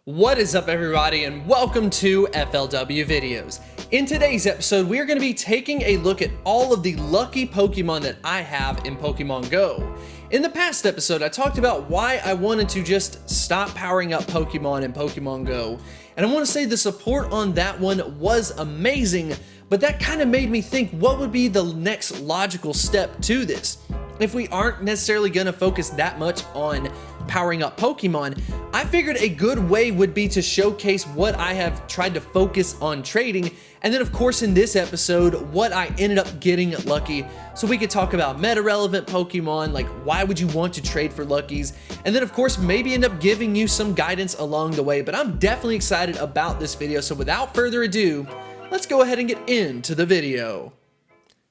What is up, everybody, and welcome to FLW Videos. In today's episode, we are going to be taking a look at all of the lucky Pokemon that I have in Pokemon Go. In the past episode, I talked about why I wanted to just stop powering up Pokemon in Pokemon Go, and I want to say the support on that one was amazing, but that kind of made me think what would be the next logical step to this. If we aren't necessarily going to focus that much on powering up Pokemon, I figured a good way would be to showcase what I have tried to focus on trading, and then of course in this episode what I ended up getting lucky, so we could talk about meta relevant Pokemon, like why would you want to trade for luckies, and then of course maybe end up giving you some guidance along the way. But I'm definitely excited about this video, so without further ado, let's go ahead and get into the video.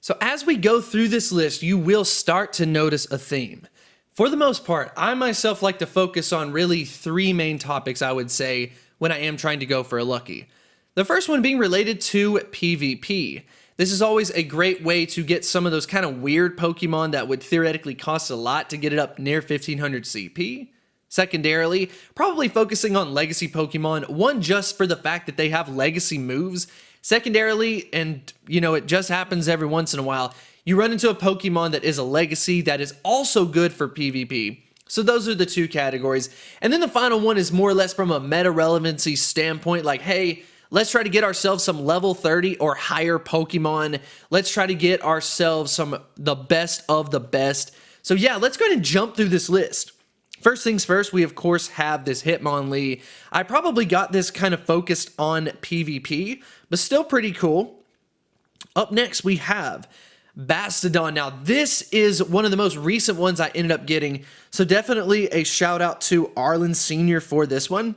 So as we go through this list, you will start to notice a theme. For the most part, I myself like to focus on really three main topics, I would say, when I am trying to go for a lucky. The first one being related to PvP. This is always a great way to get some of those kind of weird Pokemon that would theoretically cost a lot to get it up near 1500 CP. Secondarily, probably focusing on legacy Pokemon, one just for the fact that they have legacy moves. Secondarily, and it just happens every once in a while, you run into a Pokemon that is a legacy that is also good for PvP. So those are the two categories. And then the final one is more or less from a meta relevancy standpoint, like, hey, let's try to get ourselves some level 30 or higher Pokemon. Let's try to get ourselves the best of the best. So yeah, let's go ahead and jump through this list. First things first, we of course have this Hitmonlee. I probably got this kind of focused on PvP, but still pretty cool. Up next, we have Bastiodon. Now, this is one of the most recent ones I ended up getting, so definitely a shout out to Arlen Sr. for this one.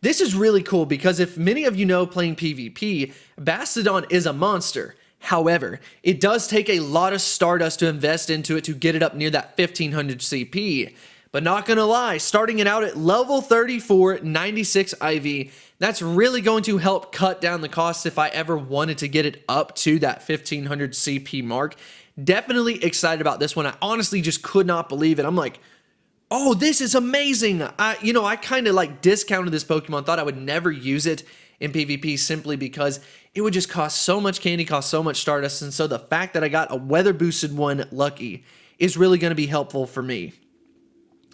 This is really cool because if many of you know playing PvP, Bastiodon is a monster. However, it does take a lot of Stardust to invest into it to get it up near that 1500 CP. But not gonna lie, starting it out at level 34, 96 IV, that's really going to help cut down the cost if I ever wanted to get it up to that 1500 CP mark. Definitely excited about this one. I honestly just could not believe it. I'm like, oh, this is amazing. I kind of like discounted this Pokemon, thought I would never use it in PvP simply because it would just cost so much candy, cost so much Stardust, and so the fact that I got a weather boosted one lucky is really gonna be helpful for me.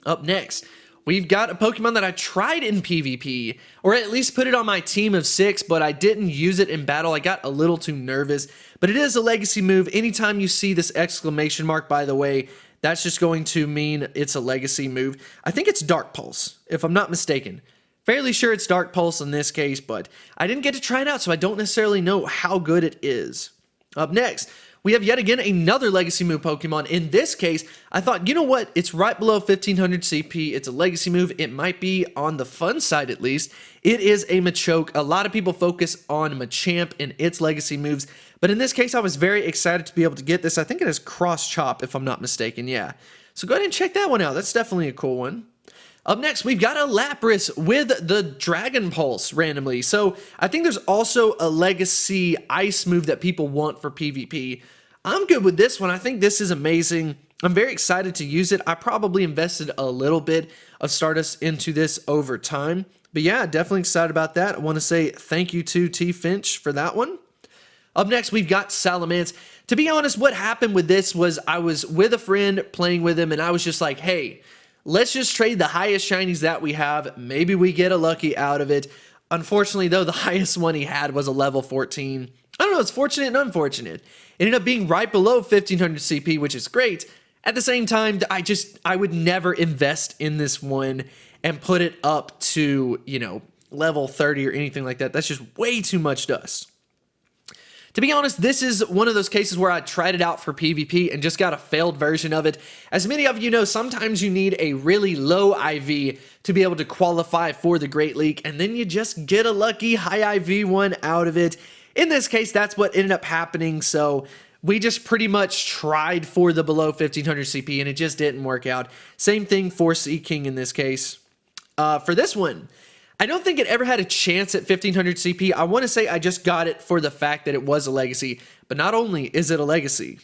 Up next, we've got a Pokemon that I tried in PvP, or at least put it on my team of 6, but I didn't use it in battle. I got a little too nervous, but it is a legacy move. Anytime you see this exclamation mark, by the way, that's just going to mean it's a legacy move. I think it's Dark Pulse, if I'm not mistaken. Fairly sure it's Dark Pulse in this case, but I didn't get to try it out, so I don't necessarily know how good it is. Up next, we have yet again another legacy move Pokemon. In this case, I thought, you know what? It's right below 1500 CP. It's a legacy move. It might be on the fun side at least. It is a Machoke. A lot of people focus on Machamp and its legacy moves, but in this case, I was very excited to be able to get this. I think it has Cross Chop, if I'm not mistaken. Yeah. So go ahead and check that one out. That's definitely a cool one. Up next, we've got a Lapras with the Dragon Pulse randomly. So I think there's also a legacy ice move that people want for PvP. I'm good with this one. I think this is amazing. I'm very excited to use it. I probably invested a little bit of Stardust into this over time. But yeah, definitely excited about that. I want to say thank you to T. Finch for that one. Up next, we've got Salamence. To be honest, what happened with this was I was with a friend playing with him, and I was just like, hey, let's just trade the highest shinies that we have. Maybe we get a lucky out of it. Unfortunately, though, the highest one he had was a level 14. I don't know, it's fortunate and unfortunate. It ended up being right below 1500 CP, which is great. At the same time, I would never invest in this one and put it up to, level 30 or anything like that. That's just way too much dust. To be honest, this is one of those cases where I tried it out for PvP and just got a failed version of it. As many of you know, sometimes you need a really low IV to be able to qualify for the Great League, and then you just get a lucky high IV one out of it. In this case, that's what ended up happening, so we just pretty much tried for the below 1500 CP, and it just didn't work out. Same thing for Seaking in this case. For this one, I don't think it ever had a chance at 1500 CP. I want to say I just got it for the fact that it was a legacy, but not only is it a legacy,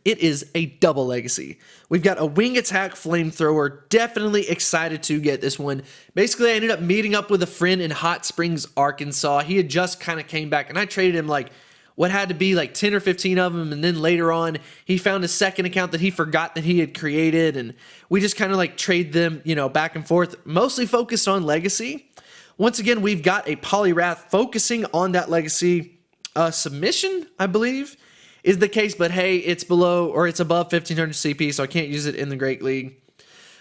It is a double legacy. We've got a wing attack Flamethrower. Definitely excited to get this one. Basically, I ended up meeting up with a friend in Hot Springs, Arkansas. He had just kind of came back, and I traded him like what had to be like 10 or 15 of them, and then later on, he found a second account that he forgot that he had created, and we just kind of like trade them, you know, back and forth, mostly focused on legacy. Once again, we've got a Poliwrath focusing on that legacy. Submission, I believe, is the case, but hey, it's below or it's above 1500 CP, so I can't use it in the Great League.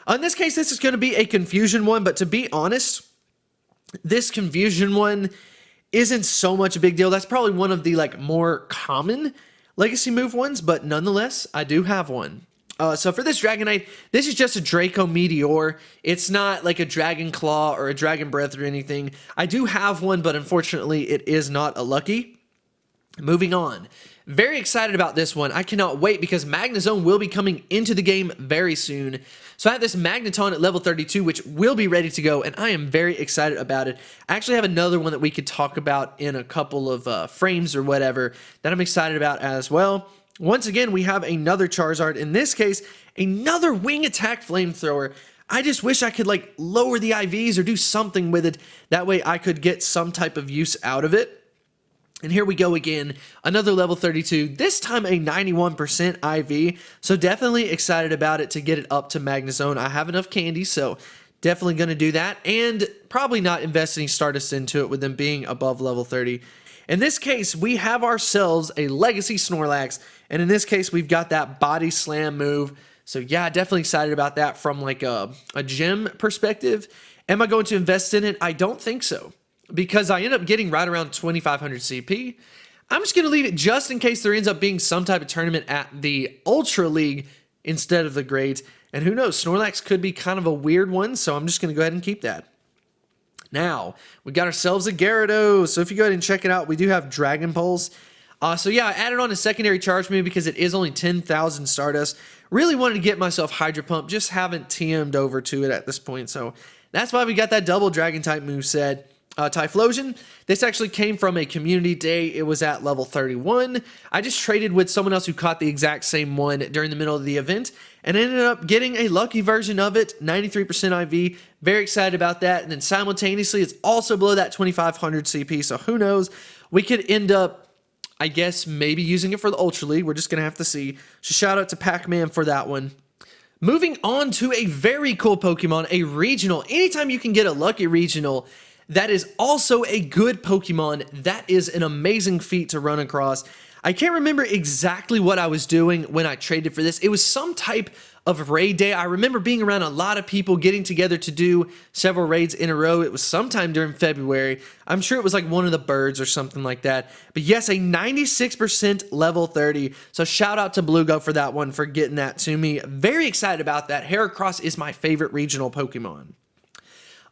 In this case, this is going to be a confusion one, but to be honest, this confusion one isn't so much a big deal. That's probably one of the like more common legacy move ones, but nonetheless, I do have one. So for this Dragonite, this is just a Draco Meteor. It's not like a Dragon Claw or a Dragon Breath or anything. I do have one, but unfortunately, it is not a Lucky. Moving on. Very excited about this one. I cannot wait because Magnezone will be coming into the game very soon. So I have this Magneton at level 32, which will be ready to go, and I am very excited about it. I actually have another one that we could talk about in a couple of frames or whatever that I'm excited about as well. Once again, we have another Charizard. In this case, another wing attack Flamethrower. I just wish I could like lower the IVs or do something with it. That way I could get some type of use out of it. And here we go again, another level 32, this time a 91% IV, so definitely excited about it to get it up to Magnezone. I have enough candy, so definitely going to do that, and probably not invest any Stardust into it with them being above level 30. In this case, we have ourselves a Legacy Snorlax, and in this case, we've got that Body Slam move, so yeah, definitely excited about that from like a gym perspective. Am I going to invest in it? I don't think so, because I end up getting right around 2500 CP. I'm just going to leave it just in case there ends up being some type of tournament at the Ultra League instead of the Great. And who knows, Snorlax could be kind of a weird one, so I'm just going to go ahead and keep that. Now, we got ourselves a Gyarados. So if you go ahead and check it out, we do have Dragon Pulse. So yeah, I added on a secondary charge move because it is only 10,000 Stardust. Really wanted to get myself Hydro Pump, just haven't TM'd over to it at this point. So that's why we got that double Dragon type moveset. Typhlosion, this actually came from a community day. It was at level 31. I just traded with someone else who caught the exact same one during the middle of the event and ended up getting a lucky version of it, 93% IV. Very excited about that. And then simultaneously, it's also below that 2500 CP. So who knows? We could end up, I guess, maybe using it for the Ultra League. We're just going to have to see. So shout out to Pac-Man for that one. Moving on to a very cool Pokemon, a regional. Anytime you can get a lucky regional that is also a good Pokemon, that is an amazing feat to run across. I can't remember exactly what I was doing when I traded for this. It was some type of raid day. I remember being around a lot of people getting together to do several raids in a row. It was sometime during February. I'm sure it was like one of the birds or something like that. But yes, a 96% level 30. So shout out to Bluego for that one, for getting that to me. Very excited about that. Heracross is my favorite regional Pokemon.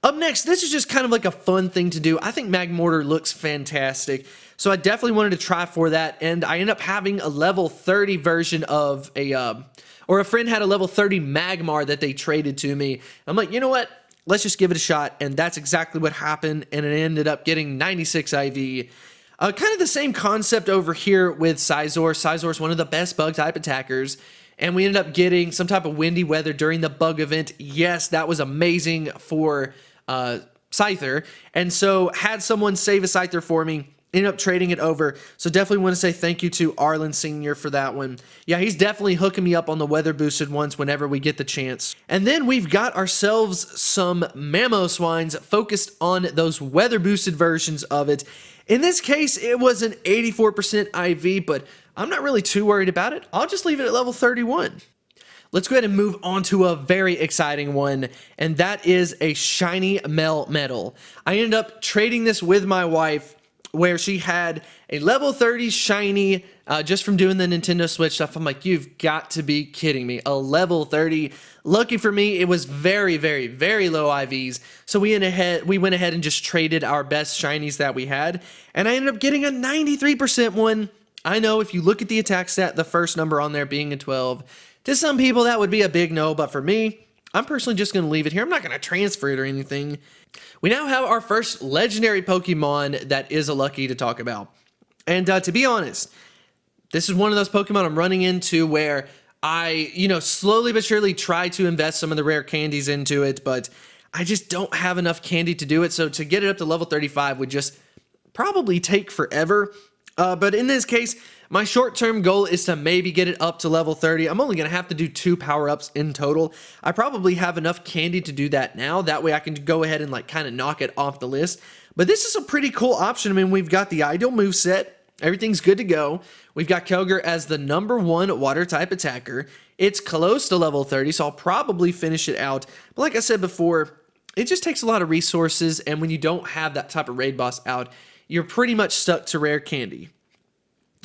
Up next, this is just kind of like a fun thing to do. I think Magmortar looks fantastic, so I definitely wanted to try for that, and I ended up having a level 30 version of or a friend had a level 30 Magmar that they traded to me. I'm like, you know what? Let's just give it a shot, and that's exactly what happened, and it ended up getting 96 IV. Kind of the same concept over here with Scizor. Scizor is one of the best bug-type attackers, and we ended up getting some type of windy weather during the bug event. Yes, that was amazing for Scyther, and so had someone save a Scyther for me, ended up trading it over, so definitely want to say thank you to Arlen Sr. for that one. Yeah, he's definitely hooking me up on the weather boosted ones whenever we get the chance. And then we've got ourselves some Mamoswines focused on those weather boosted versions of it. In this case, it was an 84% IV, but I'm not really too worried about it. I'll just leave it at level 31. Let's go ahead and move on to a very exciting one, and that is a shiny Meltmetal. I ended up trading this with my wife, where she had a level 30 shiny just from doing the Nintendo Switch stuff. I'm like, you've got to be kidding me. A level 30. Lucky for me, it was very, very, very low IVs. So we went ahead and just traded our best shinies that we had, and I ended up getting a 93% one. I know if you look at the attack stat, the first number on there being a 12, to some people, that would be a big no, but for me, I'm personally just going to leave it here. I'm not going to transfer it or anything. We now have our first legendary Pokemon that is a lucky to talk about. And to be honest, this is one of those Pokemon I'm running into where I, slowly but surely try to invest some of the rare candies into it, but I just don't have enough candy to do it. So to get it up to level 35 would just probably take forever. But in this case, my short-term goal is to maybe get it up to level 30. I'm only going to have to do 2 power-ups in total. I probably have enough candy to do that now. That way I can go ahead and like kind of knock it off the list. But this is a pretty cool option. I mean, we've got the ideal moveset. Everything's good to go. We've got Kyogre as the #1 water-type attacker. It's close to level 30, so I'll probably finish it out. But like I said before, it just takes a lot of resources, and when you don't have that type of raid boss out, you're pretty much stuck to rare candy.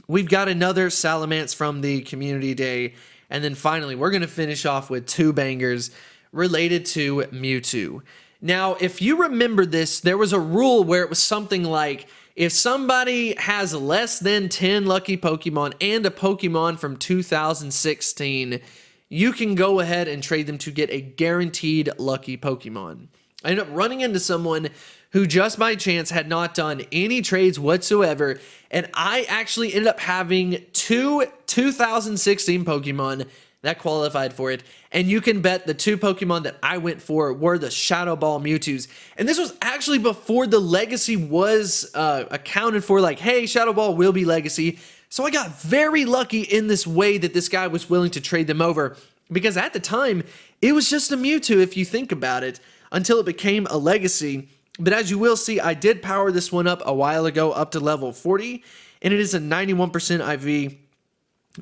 We've got another Salamence from the community day, and then finally, we're going to finish off with 2 bangers related to Mewtwo. Now, if you remember this, there was a rule where it was something like, if somebody has less than 10 lucky Pokemon and a Pokemon from 2016, you can go ahead and trade them to get a guaranteed lucky Pokemon. I ended up running into someone who just by chance had not done any trades whatsoever, and I actually ended up having 2 2016 Pokemon that qualified for it, and you can bet the 2 Pokemon that I went for were the Shadow Ball Mewtwo's, and this was actually before the Legacy was accounted for, like, hey, Shadow Ball will be Legacy, so I got very lucky in this way that this guy was willing to trade them over, because at the time, it was just a Mewtwo if you think about it, until it became a Legacy. But as you will see, I did power this one up a while ago up to level 40, and it is a 91% IV,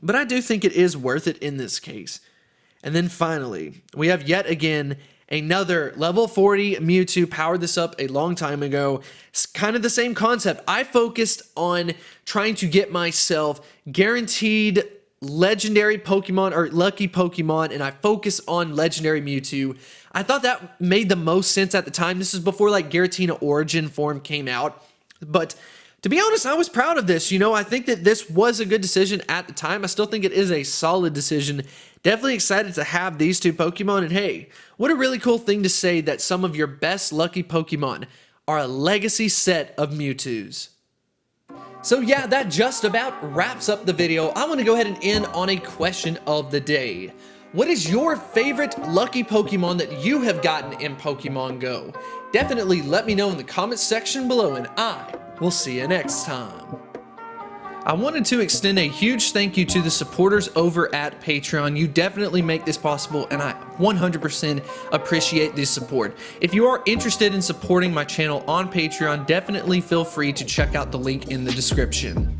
but I do think it is worth it in this case. And then finally, we have yet again another level 40 Mewtwo. Powered this up a long time ago. It's kind of the same concept. I focused on trying to get myself guaranteed legendary Pokemon or lucky Pokemon, and I focus on legendary Mewtwo. I thought that made the most sense at the time. This is before like Giratina Origin form came out, but to be honest, I was proud of this. I think that this was a good decision at the time. I still think it is a solid decision. Definitely excited to have these 2 Pokemon, and hey, what a really cool thing to say that some of your best lucky Pokemon are a legacy set of Mewtwo's. So yeah, that just about wraps up the video. I want to go ahead and end on a question of the day. What is your favorite lucky Pokemon that you have gotten in Pokemon Go? Definitely let me know in the comments section below, and I will see you next time. I wanted to extend a huge thank you to the supporters over at Patreon. You definitely make this possible, and I 100% appreciate this support. If you are interested in supporting my channel on Patreon, definitely feel free to check out the link in the description.